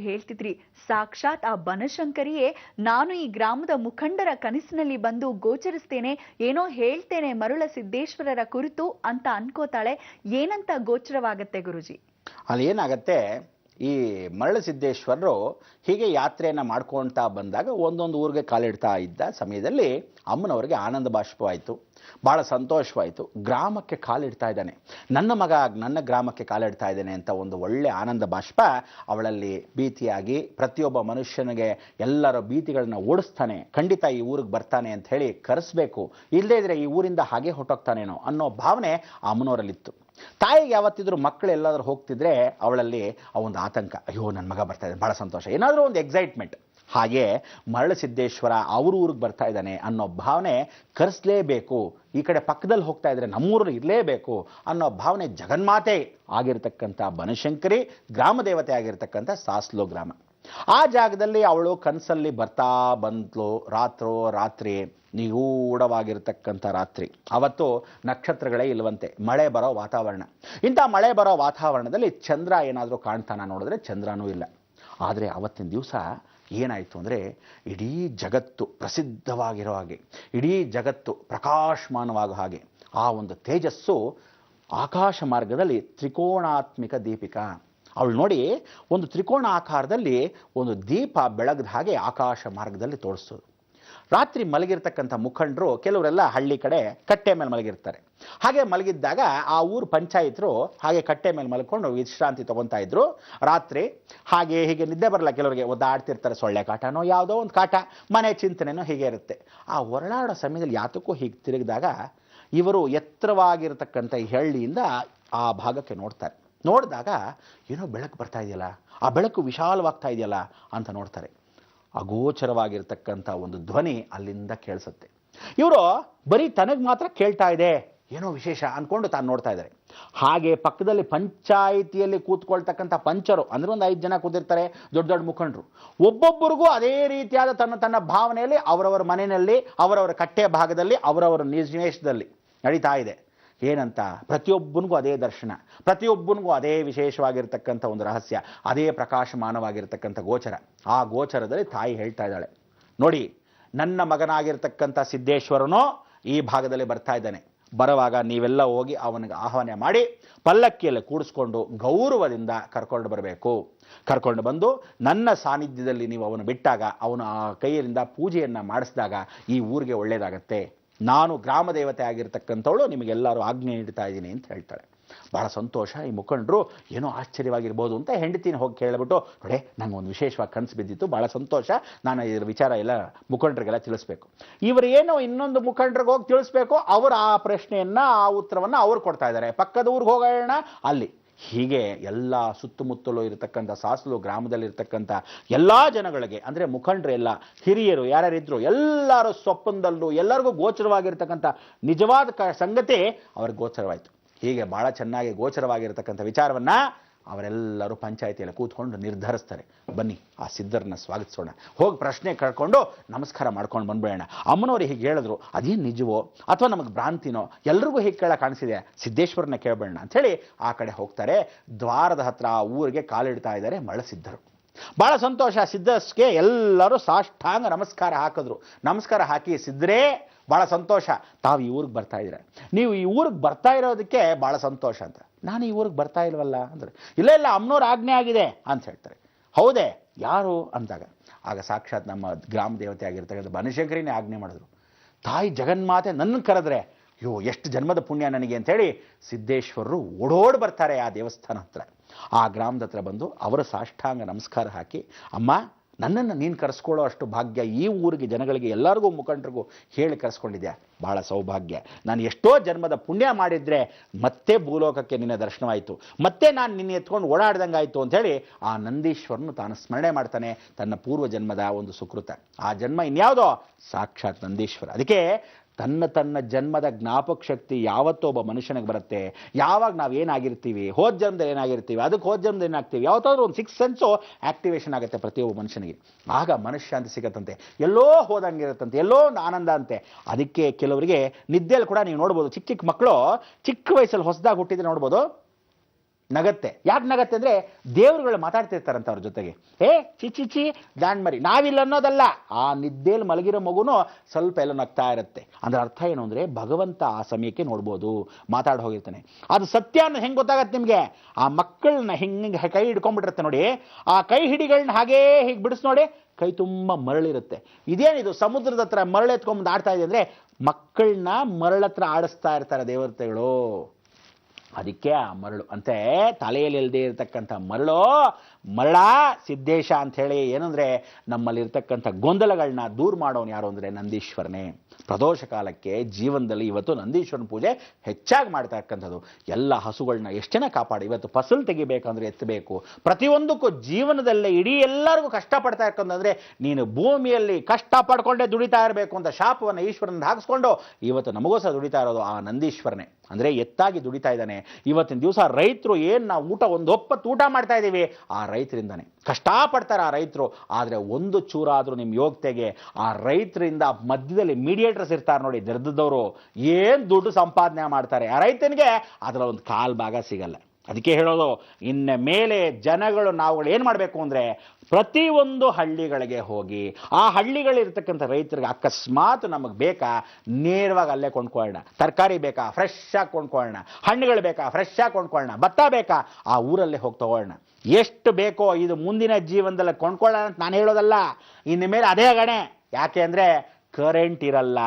ಹೇಳ್ತಿದ್ರಿ, ಸಾಕ್ಷಾತ್ ಆ ಬನಶಂಕರಿಯೇ ನಾನು ಈ ಗ್ರಾಮದ ಮುಖಂಡರ ಕನಸಿನಲ್ಲಿ ಬಂದು ಗೋಚರಿಸ್ತೇನೆ, ಏನೋ ಹೇಳ್ತೇನೆ ಮರುಳ ಸಿದ್ದೇಶ್ವರರ ಕುರಿತು ಅಂತ ಅನ್ಕೋತಾಳೆ. ಏನಂತ ಗೋಚರವಾಗತ್ತೆ ಗುರುಜಿ? ಅಲ್ಲಿ ಏನಾಗತ್ತೆ, ಈ ಮರಳ ಸಿದ್ದೇಶ್ವರರು ಹೀಗೆ ಯಾತ್ರೆಯನ್ನು ಮಾಡ್ಕೊಳ್ತಾ ಬಂದಾಗ ಒಂದೊಂದು ಊರಿಗೆ ಕಾಲಿಡ್ತಾ ಇದ್ದ ಸಮಯದಲ್ಲಿ ಅಮ್ಮನವರಿಗೆ ಆನಂದ ಬಾಷ್ಪವಾಯಿತು, ಭಾಳ ಸಂತೋಷವಾಯಿತು. ಗ್ರಾಮಕ್ಕೆ ಕಾಲಿಡ್ತಾ ಇದ್ದಾನೆ, ನನ್ನ ಮಗ ನನ್ನ ಗ್ರಾಮಕ್ಕೆ ಕಾಲಿಡ್ತಾ ಇದ್ದಾನೆ ಅಂತ ಒಂದು ಒಳ್ಳೆ ಆನಂದ ಬಾಷ್ಪ ಅವಳಲ್ಲಿ ಭೀತಿಯಾಗಿ, ಪ್ರತಿಯೊಬ್ಬ ಮನುಷ್ಯನಿಗೆ ಎಲ್ಲರ ಭೀತಿಗಳನ್ನ ಓಡಿಸ್ತಾನೆ, ಖಂಡಿತ ಈ ಊರಿಗೆ ಬರ್ತಾನೆ ಅಂತ ಹೇಳಿ ಕರೆಸ್ಬೇಕು, ಇಲ್ಲದೇ ಇದ್ರೆ ಈ ಊರಿಂದ ಹಾಗೆ ಹೊಟ್ಟೋಗ್ತಾನೇನೋ ಅನ್ನೋ ಭಾವನೆ ಆ ಅಮ್ಮನವರಲ್ಲಿತ್ತು. ತಾಯಿಗೆ ಯಾವತ್ತಿದ್ರು ಮಕ್ಕಳು ಎಲ್ಲಾದ್ರೂ ಹೋಗ್ತಿದ್ರೆ ಅವಳಲ್ಲಿ ಆ ಒಂದು ಆತಂಕ, ಅಯ್ಯೋ ನನ್ನ ಮಗ ಬರ್ತಾ ಇದ್ದಾನೆ, ಭಾಳ ಸಂತೋಷ, ಏನಾದರೂ ಒಂದು ಎಕ್ಸೈಟ್ಮೆಂಟ್. ಹಾಗೆ ಮರಳಸಿದ್ದೇಶ್ವರ ಅವ್ರ ಊರಿಗೆ ಬರ್ತಾ ಇದ್ದಾನೆ ಅನ್ನೋ ಭಾವನೆ ಕರೆಸಲೇಬೇಕು, ಈ ಕಡೆ ಪಕ್ಕದಲ್ಲಿ ಹೋಗ್ತಾ ಇದ್ರೆ ನಮ್ಮೂರು ಇರಲೇಬೇಕು ಅನ್ನೋ ಭಾವನೆ ಜಗನ್ಮಾತೆ ಆಗಿರ್ತಕ್ಕಂಥ ಬನಶಂಕರಿ, ಗ್ರಾಮ ದೇವತೆ ಆಗಿರ್ತಕ್ಕಂಥ ಸಾಸ್ಲೋ ಗ್ರಾಮ. ಆ ಜಾಗದಲ್ಲಿ ಅವಳು ಕನಸಲ್ಲಿ ಬರ್ತಾ ಬಂದ್ಲು. ರಾತ್ರಿ ನಿಗೂಢವಾಗಿರ್ತಕ್ಕಂಥ ರಾತ್ರಿ, ಅವತ್ತು ನಕ್ಷತ್ರಗಳೇ ಇಲ್ವಂತೆ, ಮಳೆ ಬರೋ ವಾತಾವರಣ. ಇಂಥ ಮಳೆ ಬರೋ ವಾತಾವರಣದಲ್ಲಿ ಚಂದ್ರ ಏನಾದರೂ ಕಾಣ್ತಾನ ನೋಡಿದ್ರೆ ಚಂದ್ರನೂ ಇಲ್ಲ. ಆದರೆ ಅವತ್ತಿನ ದಿವಸ ಏನಾಯಿತು ಅಂದರೆ, ಇಡೀ ಜಗತ್ತು ಪ್ರಸಿದ್ಧವಾಗಿರೋ ಹಾಗೆ, ಇಡೀ ಜಗತ್ತು ಪ್ರಕಾಶಮಾನವಾಗೋ ಹಾಗೆ ಆ ಒಂದು ತೇಜಸ್ಸು ಆಕಾಶ ಮಾರ್ಗದಲ್ಲಿ ತ್ರಿಕೋಣಾತ್ಮಿಕ ದೀಪಿಕಾ. ಅವಳು ನೋಡಿ, ಒಂದು ತ್ರಿಕೋಣ ಆಕಾರದಲ್ಲಿ ಒಂದು ದೀಪ ಬೆಳಗ್ದ ಹಾಗೆ ಆಕಾಶ ಮಾರ್ಗದಲ್ಲಿ ತೋರಿಸೋದು. ರಾತ್ರಿ ಮಲಗಿರ್ತಕ್ಕಂಥ ಮುಖಂಡರು ಕೆಲವರೆಲ್ಲ ಹಳ್ಳಿ ಕಡೆ ಕಟ್ಟೆ ಮೇಲೆ ಮಲಗಿರ್ತಾರೆ. ಹಾಗೆ ಮಲಗಿದ್ದಾಗ ಆ ಊರು ಪಂಚಾಯತರು ಹಾಗೆ ಕಟ್ಟೆ ಮೇಲೆ ಮಲ್ಕೊಂಡು ವಿಶ್ರಾಂತಿ ತಗೊತಾ ಇದ್ರು ರಾತ್ರಿ. ಹಾಗೆ ಹೀಗೆ ನಿದ್ದೆ ಬರಲ್ಲ ಕೆಲವರಿಗೆ, ಒದ್ದಾಡ್ತಿರ್ತಾರೆ, ಸೊಳ್ಳೆ ಕಾಟನೋ ಯಾವುದೋ ಒಂದು ಕಾಟ, ಮನೆ ಚಿಂತನೆನೋ ಹೀಗೆ ಇರುತ್ತೆ. ಆ ಹೊರಳಾಡೋ ಸಮಯದಲ್ಲಿ ಯಾತಕ್ಕೂ ಹೀಗೆ ತಿರುಗಿದಾಗ ಇವರು ಎತ್ತರವಾಗಿರ್ತಕ್ಕಂಥ ಈ ಹಳ್ಳಿಯಿಂದ ಆ ಭಾಗಕ್ಕೆ ನೋಡ್ತಾರೆ. ನೋಡಿದಾಗ ಏನೋ ಬೆಳಕು ಬರ್ತಾ ಇದೆಯಲ್ಲ, ಆ ಬೆಳಕು ವಿಶಾಲವಾಗ್ತಾ ಇದೆಯಲ್ಲ ಅಂತ ನೋಡ್ತಾರೆ. ಅಗೋಚರವಾಗಿರ್ತಕ್ಕಂಥ ಒಂದು ಧ್ವನಿ ಅಲ್ಲಿಂದ ಕೇಳಿಸುತ್ತೆ. ಇವರು ಬರೀ ತನಗೆ ಮಾತ್ರ ಕೇಳ್ತಾ ಇದೆ, ಏನೋ ವಿಶೇಷ ಅಂದ್ಕೊಂಡು ತಾನು ನೋಡ್ತಾ ಇದ್ದಾರೆ. ಹಾಗೆ ಪಕ್ಕದಲ್ಲಿ ಪಂಚಾಯಿತಿಯಲ್ಲಿ ಕೂತ್ಕೊಳ್ತಕ್ಕಂಥ ಪಂಚರು ಅಂದರೆ ಒಂದು 5 ಜನ ಕೂತಿರ್ತಾರೆ, ದೊಡ್ಡ ದೊಡ್ಡ ಮುಖಂಡರು. ಒಬ್ಬೊಬ್ಬರಿಗೂ ಅದೇ ರೀತಿಯಾದ ತನ್ನ ಭಾವನೆಯಲ್ಲಿ ಅವರವರ ಮನೆಯಲ್ಲಿ, ಅವರವರ ಕಟ್ಟೆ ಭಾಗದಲ್ಲಿ, ಅವರವರ ನಿವೇಶದಲ್ಲಿ ನಡೀತಾ ಇದೆ. ಏನಂತ, ಪ್ರತಿಯೊಬ್ಬನಿಗೂ ಅದೇ ದರ್ಶನ, ಪ್ರತಿಯೊಬ್ಬನಿಗೂ ಅದೇ ವಿಶೇಷವಾಗಿರ್ತಕ್ಕಂಥ ಒಂದು ರಹಸ್ಯ, ಅದೇ ಪ್ರಕಾಶಮಾನವಾಗಿರ್ತಕ್ಕಂಥ ಗೋಚರ. ಆ ಗೋಚರದಲ್ಲಿ ತಾಯಿ ಹೇಳ್ತಾ ಇದ್ದಾಳೆ, ನೋಡಿ ನನ್ನ ಮಗನಾಗಿರ್ತಕ್ಕಂಥ ಸಿದ್ದೇಶ್ವರನೋ ಈ ಭಾಗದಲ್ಲಿ ಬರ್ತಾ ಇದ್ದಾನೆ. ಬರುವಾಗ ನೀವೆಲ್ಲ ಹೋಗಿ ಅವನಿಗೆ ಆಹ್ವಾನ ಮಾಡಿ ಪಲ್ಲಕ್ಕಿಯಲ್ಲಿ ಕೂಡಿಸ್ಕೊಂಡು ಗೌರವದಿಂದ ಕರ್ಕೊಂಡು ಬರಬೇಕು. ಕರ್ಕೊಂಡು ಬಂದು ನನ್ನ ಸಾನ್ನಿಧ್ಯದಲ್ಲಿ ನೀವು ಅವನು ಬಿಟ್ಟಾಗ, ಅವನು ಆ ಕೈಯಿಂದ ಪೂಜೆಯನ್ನು ಮಾಡಿಸಿದಾಗ ಈ ಊರಿಗೆ ಒಳ್ಳೆಯದಾಗತ್ತೆ. ನಾನು ಗ್ರಾಮ ದೇವತೆ ಆಗಿರ್ತಕ್ಕಂಥವಳು ನಿಮಗೆಲ್ಲರೂ ಆಜ್ಞೆ ನೀಡ್ತಾ ಇದ್ದೀನಿ ಅಂತ ಹೇಳ್ತಾಳೆ. ಭಾಳ ಸಂತೋಷ. ಈ ಮುಖಂಡರು ಏನೋ ಆಶ್ಚರ್ಯವಾಗಿರ್ಬೋದು ಅಂತ ಹೆಂಡತಿನ ಹೋಗಿ ಕೇಳಿಬಿಟ್ಟು, ನೋಡೇ ನಂಗೆ ಒಂದು ವಿಶೇಷವಾಗಿ ಕನಸು ಬಿದ್ದಿತ್ತು, ಭಾಳ ಸಂತೋಷ, ನಾನು ಇದರ ವಿಚಾರ ಎಲ್ಲ ಮುಖಂಡರಿಗೆಲ್ಲ ತಿಳಿಸ್ಬೇಕು. ಇವರು ಏನೋ ಇನ್ನೊಂದು ಮುಖಂಡರಿಗೆ ಹೋಗಿ ತಿಳಿಸ್ಬೇಕು, ಅವರು ಆ ಪ್ರಶ್ನೆಯನ್ನು, ಆ ಉತ್ತರವನ್ನು ಅವ್ರು ಕೊಡ್ತಾ ಇದ್ದಾರೆ. ಪಕ್ಕದ ಊರಿಗೆ ಹೋಗೋಣ ಅಲ್ಲಿ. ಹೀಗೆ ಎಲ್ಲ ಸುತ್ತಮುತ್ತಲೂ ಇರತಕ್ಕಂಥ ಸಾಸ್ಲು ಗ್ರಾಮದಲ್ಲಿರ್ತಕ್ಕಂಥ ಎಲ್ಲ ಜನಗಳಿಗೆ, ಅಂದರೆ ಮುಖಂಡರು ಎಲ್ಲ ಹಿರಿಯರು ಯಾರ್ಯಾರಿದ್ರು ಎಲ್ಲರೂ ಸ್ವಪ್ನದಲ್ಲೂ ಎಲ್ಲರಿಗೂ ಗೋಚರವಾಗಿರ್ತಕ್ಕಂಥ ನಿಜವಾದ ಸಂಗತಿ ಅವ್ರಿಗೆ ಗೋಚರವಾಯಿತು. ಹೀಗೆ ಭಾಳ ಚೆನ್ನಾಗಿ ಗೋಚರವಾಗಿರ್ತಕ್ಕಂಥ ವಿಚಾರವನ್ನು ಅವರೆಲ್ಲರೂ ಪಂಚಾಯಿತಿಯಲ್ಲಿ ಕೂತ್ಕೊಂಡು ನಿರ್ಧರಿಸ್ತಾರೆ. ಬನ್ನಿ ಆ ಸಿದ್ಧರನ್ನ ಸ್ವಾಗತಿಸೋಣ, ಹೋಗಿ ಪ್ರಶ್ನೆ ಕಳ್ಕೊಂಡು ನಮಸ್ಕಾರ ಮಾಡ್ಕೊಂಡು ಬಂದ್ಬೇಡ. ಅಮ್ಮನವ್ರು ಹೀಗೆ ಹೇಳಿದ್ರು, ಅದೇನು ನಿಜವೋ ಅಥವಾ ನಮಗೆ ಭ್ರಾಂತಿನೋ, ಎಲ್ರಿಗೂ ಹೀಗೆ ಕೇಳ ಕಾಣಿಸಿದೆ, ಸಿದ್ದೇಶ್ವರನ ಕೇಳಬೇಡ ಅಂಥೇಳಿ ಆ ಕಡೆ ಹೋಗ್ತಾರೆ. ದ್ವಾರದ ಹತ್ರ ಆ ಊರಿಗೆ ಕಾಲಿಡ್ತಾ ಇದ್ದಾರೆ ಮರಳಸಿದ್ಧರು. ಭಾಳ ಸಂತೋಷ. ಸಿದ್ಧಸ್ಗೆ ಎಲ್ಲರೂ ಸಾಷ್ಟಾಂಗ ನಮಸ್ಕಾರ ಹಾಕಿದ್ರು. ನಮಸ್ಕಾರ ಹಾಕಿ, ಸಿದ್ಧರೇ ಭಾಳ ಸಂತೋಷ, ತಾವು ಈ ಊರಿಗೆ ಬರ್ತಾ ಇದ್ದೀರ, ನೀವು ಈ ಊರಿಗೆ ಬರ್ತಾ ಇರೋದಕ್ಕೆ ಭಾಳ ಸಂತೋಷ ಅಂತ. ನಾನು ಈ ಊರಿಗೆ ಬರ್ತಾ ಇಲ್ವಲ್ಲ ಅಂದರೆ, ಇಲ್ಲ ಅಮ್ಮನವ್ರ ಆಜ್ಞೆ ಆಗಿದೆ ಅಂತ ಹೇಳ್ತಾರೆ. ಹೌದೇ, ಯಾರು ಅಂದಾಗ ಆಗ ಸಾಕ್ಷಾತ್ ನಮ್ಮ ಗ್ರಾಮ ದೇವತೆ ಆಗಿರ್ತಕ್ಕಂಥ ಬನಶಂಕರಿನೇ ಆಜ್ಞೆ ಮಾಡಿದ್ರು. ತಾಯಿ ಜಗನ್ಮಾತೆ ನನ್ನನ್ನು ಕರೆದ್ರೆ, ಅಯ್ಯೋ ಎಷ್ಟು ಜನ್ಮದ ಪುಣ್ಯ ನನಗೆ ಅಂಥೇಳಿ ಸಿದ್ದೇಶ್ವರರು ಓಡೋಡಿ ಬರ್ತಾರೆ ಆ ದೇವಸ್ಥಾನ ಹತ್ರ. ಆ ಗ್ರಾಮದ ಹತ್ರ ಬಂದು ಅವರ ಸಾಷ್ಟಾಂಗ ನಮಸ್ಕಾರ ಹಾಕಿ, ಅಮ್ಮ ನನ್ನನ್ನು ನೀನು ಕರೆಸ್ಕೊಳ್ಳೋ ಅಷ್ಟು ಭಾಗ್ಯ ಈ ಊರಿಗೆ ಜನಗಳಿಗೆ ಎಲ್ಲರಿಗೂ ಮುಖಂಡರಿಗೂ ಹೇಳಿ ಕರೆಸ್ಕೊಂಡಿದ್ಯಾ, ಭಾಳ ಸೌಭಾಗ್ಯ. ನಾನು ಎಷ್ಟೋ ಜನ್ಮದ ಪುಣ್ಯ ಮಾಡಿದರೆ ಮತ್ತೆ ಭೂಲೋಕಕ್ಕೆ ನಿನ್ನ ದರ್ಶನವಾಯಿತು, ಮತ್ತೆ ನಾನು ನಿನ್ನ ಎತ್ಕೊಂಡು ಓಡಾಡ್ದಂಗೆ ಆಯಿತು ಅಂಥೇಳಿ ಆ ನಂದೀಶ್ವರನು ತಾನು ಸ್ಮರಣೆ ಮಾಡ್ತಾನೆ ತನ್ನ ಪೂರ್ವ ಜನ್ಮದ ಒಂದು ಸುಕೃತ. ಆ ಜನ್ಮ ಇನ್ಯಾವುದೋ ಸಾಕ್ಷಾತ್ ನಂದೀಶ್ವರ. ಅದಕ್ಕೆ ತನ್ನ ಜನ್ಮದ ಜ್ಞಾಪಕ ಶಕ್ತಿ ಯಾವತ್ತೋ ಒಬ್ಬ ಮನುಷ್ಯನಿಗೆ ಬರುತ್ತೆ, ಯಾವಾಗ ನಾವು ಏನಾಗಿರ್ತೀವಿ, ಹೋದ ಜನ್ಮದಲ್ಲಿ ಏನಾಗಿರ್ತೀವಿ, ಅದಕ್ಕೆ ಹೋದ ಜನ್ಮದಲ್ಲಿ ಏನಾಗ್ತೀವಿ, ಯಾವತ್ತಾದ್ರೂ ಒಂದು 6 ಸೆನ್ಸು ಆಕ್ಟಿವೇಶನ್ ಆಗುತ್ತೆ ಪ್ರತಿಯೊಬ್ಬ ಮನುಷ್ಯನಿಗೆ. ಆಗ ಮನಃಶಾಂತಿ ಸಿಗತ್ತಂತೆ, ಎಲ್ಲೋ ಹೋದಂಗಿರುತ್ತಂತೆ, ಎಲ್ಲೋ ಒಂದು ಆನಂದ ಅಂತೆ. ಅದಕ್ಕೆ ಕೆಲವರಿಗೆ ನಿದ್ದೆಯಲ್ಲಿ ಕೂಡ ನೀವು ನೋಡ್ಬೋದು, ಚಿಕ್ಕ ಮಕ್ಕಳು ಚಿಕ್ಕ ವಯಸ್ಸಲ್ಲಿ ಹೊಸದಾಗಿ ಹುಟ್ಟಿದ್ರೆ ನೋಡ್ಬೋದು, ನಗತ್ತೆ. ಯಾಕೆ ನಗತ್ತೆ ಅಂದರೆ ದೇವರುಗಳು ಮಾತಾಡ್ತಿರ್ತಾರಂತ ಅವ್ರ ಜೊತೆಗೆ. ಚಿಚಿ ದಾಂಡ್ ಮರಿ ನಾವಿಲ್ಲ ಅನ್ನೋದಲ್ಲ, ಆ ನಿದ್ದೆಯಲ್ಲಿ ಮಲಗಿರೋ ಮಗುನೂ ಸ್ವಲ್ಪ ಎಲ್ಲ ನಗ್ತಾ ಇರುತ್ತೆ. ಅಂದ್ರೆ ಅರ್ಥ ಏನು ಅಂದರೆ ಭಗವಂತ ಆ ಸಮಯಕ್ಕೆ ನೋಡ್ಬೋದು ಮಾತಾಡಿ ಹೋಗಿರ್ತಾನೆ. ಅದು ಸತ್ಯ ಅನ್ನೋ ಹೆಂಗೆ ಗೊತ್ತಾಗತ್ತೆ ನಿಮಗೆ? ಆ ಮಕ್ಕಳನ್ನ ಹಿಂಗೆ ಕೈ ಹಿಡ್ಕೊಂಡ್ಬಿಟ್ಟಿರುತ್ತೆ ನೋಡಿ, ಆ ಕೈ ಹಿಡಿಗಳನ್ನ ಹಾಗೇ ಹೀಗೆ ಬಿಡಿಸ್ ನೋಡಿ, ಕೈ ತುಂಬ ಮರಳಿರುತ್ತೆ. ಇದೇನಿದು ಸಮುದ್ರದ ಹತ್ರ ಮರಳು ಎತ್ಕೊಂಡ್ಬಂದು ಆಡ್ತಾ ಇದೆ ಅಂದರೆ ಮಕ್ಕಳನ್ನ ಮರಳತ್ರ ಆಡಿಸ್ತಾ ಇರ್ತಾರೆ ದೇವತೆಗಳು. ಅದಕ್ಕೆ ಆ ಮರಳು ಅಂತೆ ತಲೆಯಲ್ಲಿ ಇಲ್ಲದೆ ಇರತಕ್ಕಂಥ ಮರಳ ಸಿದ್ದೇಶ ಅಂಥೇಳಿ. ಏನಂದರೆ ನಮ್ಮಲ್ಲಿರ್ತಕ್ಕಂಥ ಗೊಂದಲಗಳನ್ನ ದೂರ ಮಾಡೋನು ಯಾರು ಅಂದರೆ ನಂದೀಶ್ವರನೇ. ಪ್ರದೋಷ ಕಾಲಕ್ಕೆ ಜೀವನದಲ್ಲಿ ಇವತ್ತು ನಂದೀಶ್ವರನ ಪೂಜೆ ಹೆಚ್ಚಾಗಿ ಮಾಡ್ತಾ ಇರ್ತಕ್ಕಂಥದ್ದು. ಎಲ್ಲ ಹಸುಗಳನ್ನ ಎಷ್ಟು ಜನ ಕಾಪಾಡಿ. ಇವತ್ತು ಫಸಲು ತೆಗಿಬೇಕಂದ್ರೆ ಎತ್ತಬೇಕು. ಪ್ರತಿಯೊಂದಕ್ಕೂ ಜೀವನದಲ್ಲೇ ಇಡೀ ಎಲ್ಲರಿಗೂ ಕಷ್ಟಪಡ್ತಾ ಇರ್ತಕ್ಕಂಥದ್ರೆ ನೀನು ಭೂಮಿಯಲ್ಲಿ ಕಷ್ಟ ಪಡ್ಕೊಂಡೇ ದುಡಿತಾ ಇರಬೇಕು ಅಂತ ಶಾಪವನ್ನು ಈಶ್ವರನ ಹಾಕಿಸ್ಕೊಂಡು ಇವತ್ತು ನಮಗೋಸ್ಕರ ದುಡಿತಾ ಇರೋದು ಆ ನಂದೀಶ್ವರನೇ. ಅಂದರೆ ಎತ್ತಾಗಿ ದುಡಿತಾ ಇದ್ದಾನೆ. ಇವತ್ತಿನ ದಿವಸ ರೈತರು ಏನು ನಾವು ಒಂದು ಹೊಪ್ಪತ್ತು ಊಟ ಮಾಡ್ತಾ ಇದ್ದೀವಿ ಆ ರೈತರಿಂದಾನೆ. ಕಷ್ಟಪಡ್ತಾರೆ ಆ ರೈತರು. ಆದರೆ ಒಂದು ಚೂರಾದರೂ ನಿಮ್ಮ ಯೋಗ್ಯತೆಗೆ ಆ ರೈತರಿಂದ ಮಧ್ಯದಲ್ಲಿ ಮೀಡಿಯೇಟರ್ಸ್ ಇರ್ತಾರೆ ನೋಡಿ, ದರ್ದದವರು ಏನು ದುಡ್ಡು ಸಂಪಾದನೆ ಮಾಡ್ತಾರೆ. ಆ ರೈತನಿಗೆ ಅದರ ಒಂದು ಕಾಲು ಭಾಗ ಸಿಗಲ್ಲ. ಅದಕ್ಕೆ ಹೇಳೋದು, ಇನ್ನು ಮೇಲೆ ಜನಗಳು ನಾವುಗಳು ಏನು ಮಾಡಬೇಕು ಅಂದರೆ ಪ್ರತಿಯೊಂದು ಹಳ್ಳಿಗಳಿಗೆ ಹೋಗಿ ಆ ಹಳ್ಳಿಗಳಿರ್ತಕ್ಕಂಥ ರೈತರಿಗೆ ಅಕಸ್ಮಾತ್ ನಮಗೆ ಬೇಕಾ ನೇರವಾಗಿ ಅಲ್ಲೇ ಕೊಂಡ್ಕೊಳ್ಳೋಣ. ತರಕಾರಿ ಬೇಕಾ ಫ್ರೆಶ್ ಆಗಿ ಕೊಂಡ್ಕೊಳ್ಳೋಣ, ಹಣ್ಣುಗಳು ಬೇಕಾ ಫ್ರೆಶ್ ಆಗಿ ಕೊಂಡ್ಕೊಳ್ಳೋಣ, ಭತ್ತ ಬೇಕಾ ಆ ಊರಲ್ಲೇ ಹೋಗಿ ತಗೊಳ್ಳೋಣ. ಎಷ್ಟು ಬೇಕೋ ಇದು ಮುಂದಿನ ಜೀವನದಲ್ಲಿ ಕೊಂಡ್ಕೊಳ್ಳೋಣ ಅಂತ ನಾನು ಹೇಳೋದಲ್ಲ. ಇನ್ನು ಮೇಲೆ ಅದೇ ಗಣೆ. ಯಾಕೆ ಅಂದರೆ ಕರೆಂಟ್ ಇರಲ್ಲ.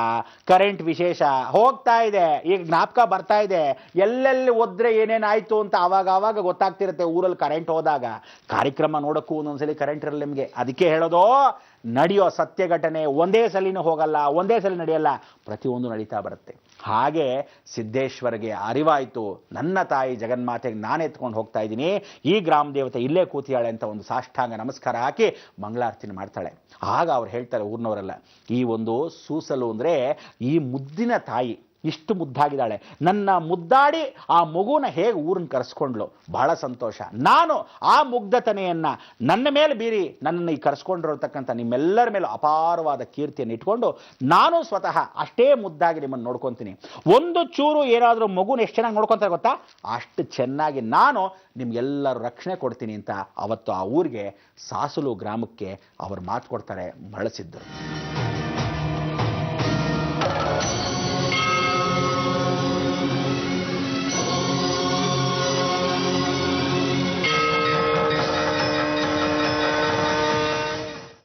ಕರೆಂಟ್ ವಿಶೇಷ ಹೋಗ್ತಾ ಇದೆ, ಈಗ ಜ್ಞಾಪಕ ಬರ್ತಾ ಇದೆ. ಎಲ್ಲೆಲ್ಲಿ ಒದ್ರೆ ಏನೇನಾಯ್ತು ಅಂತ ಆವಾಗ ಗೊತ್ತಾಗ್ತಿರುತ್ತೆ. ಊರಲ್ಲಿ ಕರೆಂಟ್ ಹೋದಾಗ ಕಾರ್ಯಕ್ರಮ ನೋಡೋಕ್ಕೂ ಒಂದೊಂದ್ಸಲಿ ಕರೆಂಟ್ ಇರಲ್ಲ ನಿಮಗೆ. ಅದಕ್ಕೆ ಹೇಳೋದು, ನಡೆಯೋ ಸತ್ಯ ಘಟನೆ ಒಂದೇ ಸಲಿನೂ ಹೋಗಲ್ಲ, ಒಂದೇ ಸಲ ನಡೆಯಲ್ಲ, ಪ್ರತಿಯೊಂದು ನಡೀತಾ ಬರುತ್ತೆ. ಹಾಗೆ ಸಿದ್ದೇಶ್ವರಿಗೆ ಅರಿವಾಯಿತು, ನನ್ನ ತಾಯಿ ಜಗನ್ಮಾತೆಗೆ ನಾನು ಎತ್ಕೊಂಡು ಹೋಗ್ತಾ ಇದ್ದೀನಿ, ಈ ಗ್ರಾಮ ದೇವತೆ ಇಲ್ಲೇ ಕೂತಿಯಾಳೆ ಅಂತ ಒಂದು ಸಾಷ್ಟಾಂಗ ನಮಸ್ಕಾರ ಹಾಕಿ ಮಂಗಳಾರತಿನ ಮಾಡ್ತಾಳೆ. ಆಗ ಅವ್ರು ಹೇಳ್ತಾರೆ ಊರಿನವರೆಲ್ಲ, ಈ ಒಂದು ಸೂಸಲು ಅಂದರೆ ಈ ಮುದ್ದಿನ ತಾಯಿ ಇಷ್ಟು ಮುದ್ದಾಗಿದ್ದಾಳೆ, ನನ್ನ ಮುದ್ದಾಡಿ ಆ ಮಗುನ ಹೇಗೆ ಊರನ್ನ ಕರೆಸ್ಕೊಂಡ್ಲು, ಬಹಳ ಸಂತೋಷ. ನಾನು ಆ ಮುಗ್ಧತನೆಯನ್ನು ನನ್ನ ಮೇಲೆ ಬೀರಿ ನನ್ನನ್ನು ಈ ಕರೆಸ್ಕೊಂಡಿರತಕ್ಕಂಥ ನಿಮ್ಮೆಲ್ಲರ ಮೇಲೂ ಅಪಾರವಾದ ಕೀರ್ತಿಯನ್ನು ಇಟ್ಕೊಂಡು ನಾನು ಸ್ವತಃ ಅಷ್ಟೇ ಮುದ್ದಾಗಿ ನಿಮ್ಮನ್ನು ನೋಡ್ಕೊತೀನಿ. ಒಂದು ಚೂರು ಏನಾದರೂ ಮಗುನ ಎಷ್ಟು ಚೆನ್ನಾಗಿ ನೋಡ್ಕೊತಾರೆ ಗೊತ್ತಾ, ಅಷ್ಟು ಚೆನ್ನಾಗಿ ನಾನು ನಿಮ್ಗೆಲ್ಲರೂ ರಕ್ಷಣೆ ಕೊಡ್ತೀನಿ ಅಂತ ಅವತ್ತು ಆ ಊರಿಗೆ ಸಾಸುಲು ಗ್ರಾಮಕ್ಕೆ ಅವರು ಮಾತು ಕೊಡ್ತಾರೆ ಮರಳಸಿದ್ದರು.